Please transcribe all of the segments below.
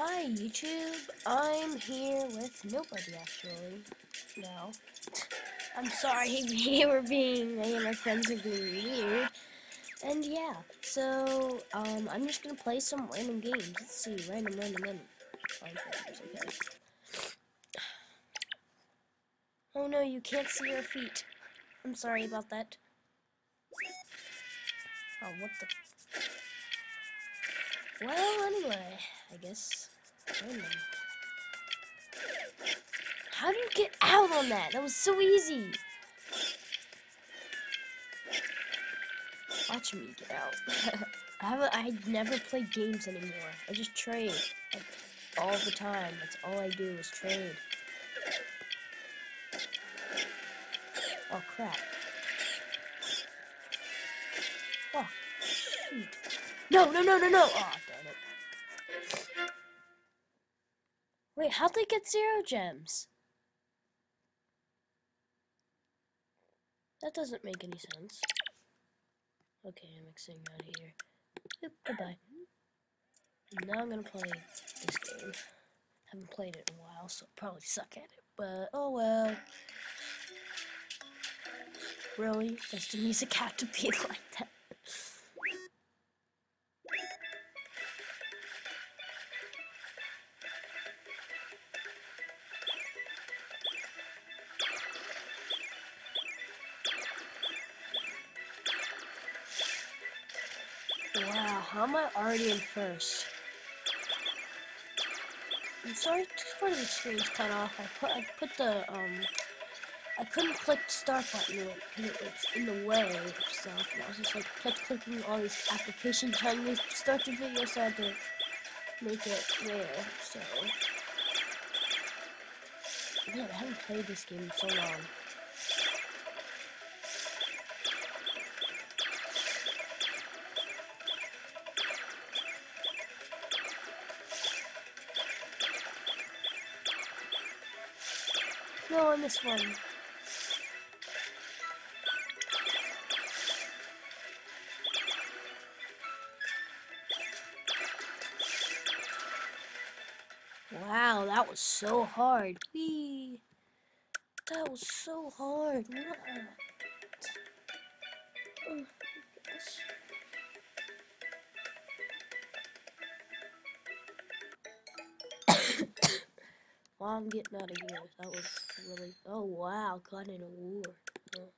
Hi YouTube, I'm here with nobody actually. No. I'm sorry, me and my friends are being weird. And yeah, so, I'm just gonna play some random games. Let's see, random. Fine games, okay. Oh no, you can't see your feet. I'm sorry about that. Oh, what the... Well, anyway, I guess, random. How do you get out on that? That was so easy. Watch me get out. I never play games anymore. I just trade, like, all the time. That's all I do is trade. Oh crap. Oh shoot. No. Oh darn it. Wait, how'd they get 0 gems? That doesn't make any sense. Okay, I'm mixing out of here. Yep, goodbye. And now I'm gonna play this game. Haven't played it in a while, so I'll probably suck at it. But oh well. Really? Does the music have to be like that? Wow, how am I already in first? I'm sorry for the screen's cut off. I couldn't click the start button because it's in the way of stuff, and I was just like kept clicking all these applications trying to start the video, so I had to make it rare. So man, I haven't played this game in so long. No, I missed one. Wow, that was so hard. Whee! That was so hard. What? Oh, gosh. Well, I'm getting out of here. That was really... Oh, wow. Got in a war. Oh.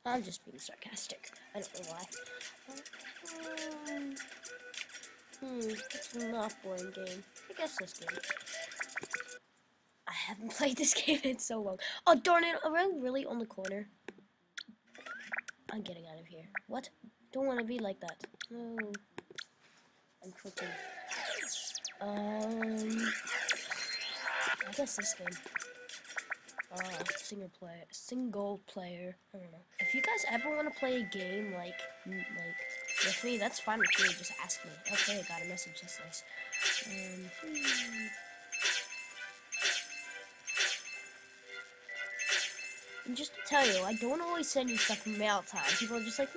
I'm just being sarcastic. I don't know why. It's not a boring game. I guess this game. I haven't played this game in so long. Oh, darn it. Am I really on the corner? I'm getting out of here. What? Don't want to be like that. No. I'm clicking. I guess this game. Single player. I don't know. If you guys ever want to play a game like with me, that's fine with me. Just ask me. Okay, I got a message. That's nice. And just to tell you, I don't always send you stuff from mail time. People are just like,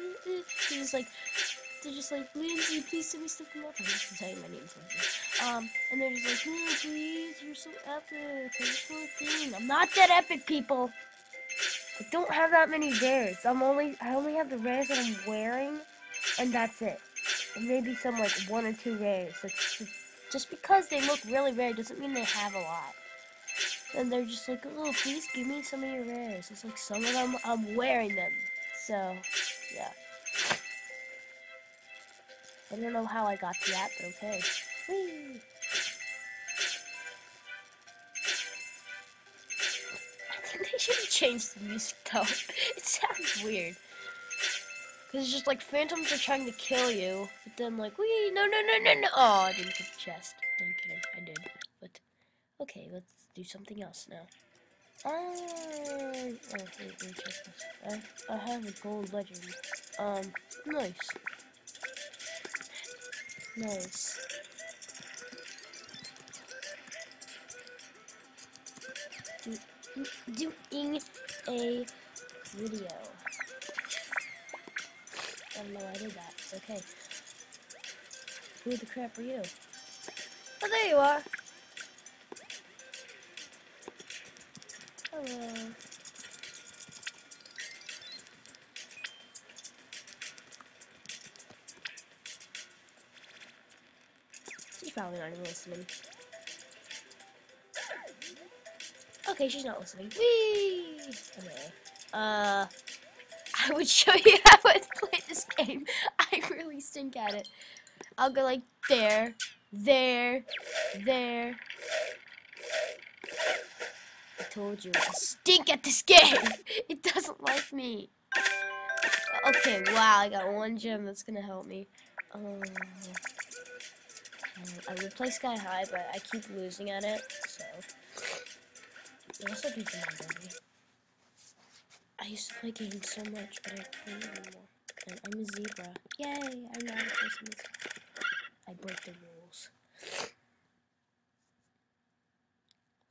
they're just like, Lindsay, please send me stuff from mail time. Just to tell you my name's Lindsay. And they're just like, oh, please, you're so epic. I just want a thing. I'm not that epic, people. I don't have that many rares. I only have the rares that I'm wearing, and that's it. And maybe some like 1 or 2 rares. Just because they look really rare doesn't mean they have a lot. And they're just like, oh, please give me some of your rares. It's like some of them, I'm wearing them. So, yeah. I don't know how I got to that, but okay. Whee! I think they should have changed the music though. It sounds weird. Because it's just like phantoms are trying to kill you, but then like, wee, no. Oh, I didn't get the chest. No, I'm kidding, I did. But, okay, let's do something else now. Wait, check this. I have a gold legend. Nice. Nice. Doing a video. I don't know why I did that. Okay. Who the crap are you? Oh, there you are. Hello. She's probably not even listening. Okay, she's not listening. Whee! Okay. I would show you how to play this game. I really stink at it. I'll go like there, there, there. I told you, I stink at this game. It doesn't like me. Okay, wow, I got one gem that's gonna help me. I would play Sky High, but I keep losing at it, so. I also do Command Derby. I used to play games so much, but I don't anymore. And I'm a zebra. Yay, I know how to play some of these. I break the rules.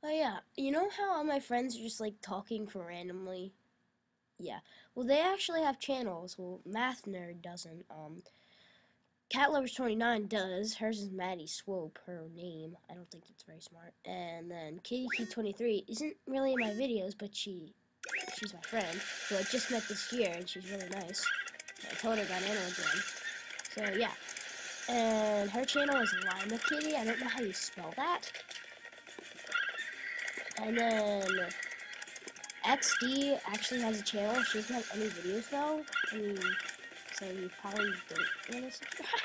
Oh yeah, you know how all my friends are just like talking for randomly? Yeah. Well, they actually have channels. Well, Math Nerd doesn't. Cat Lovers 29 does. Hers is Maddie Swope, her name. I don't think it's very smart. And then Kitty Key 23 isn't really in my videos, but she's my friend who I just met this year, and she's really nice. I told her about Animal Jam. So yeah. And her channel is Lima Kitty. I don't know how you spell that. And then XD actually has a channel. She doesn't have any videos though. I mean, so you probably don't want to subscribe.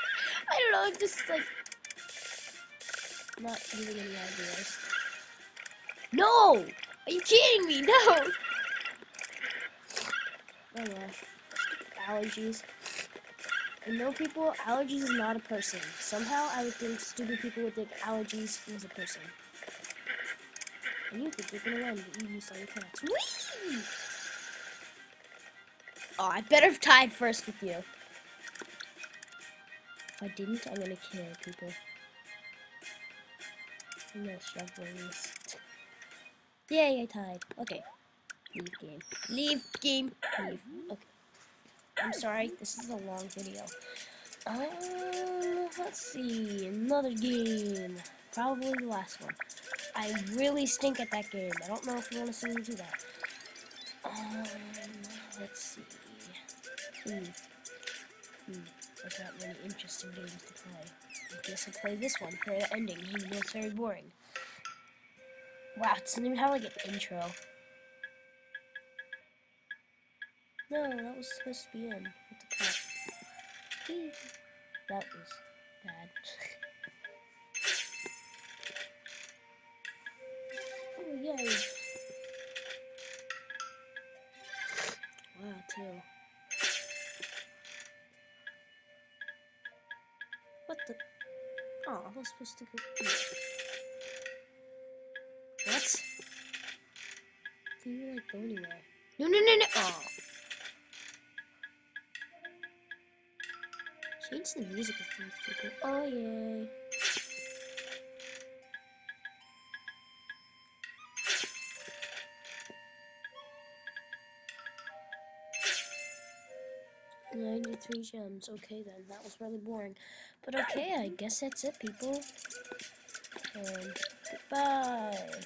I don't know, I'm just like not giving any ideas. No! Are you kidding me? No! Oh yeah. Allergies. I know people, allergies is not a person. Somehow I would think stupid people would think allergies was a person. And you think you're gonna win, but you use all your cats. Whee! Oh, I better have tied first with you. If I didn't, I'm gonna kill people. I'm gonna struggle this. Yay, I tied. Okay. Leave game. Leave game. Leave. Okay. I'm sorry, this is a long video. Let's see. Another game. Probably the last one. I really stink at that game. I don't know if you want to see me do that. Let's see. There's not many interesting games to play. I guess I'll play this one for the ending, even though it's very boring. Wow, it doesn't even have like an intro. No, that was supposed to be in. What the crap? That was bad. Oh, yay. Wow, too. What the? Oh, I was supposed to go. What? Didn't you like go anywhere? No, no, no, no! Oh. Change the music of these people. Oh, yay. I need 3 gems. Okay then, that was really boring. But okay, I guess that's it, people. And goodbye.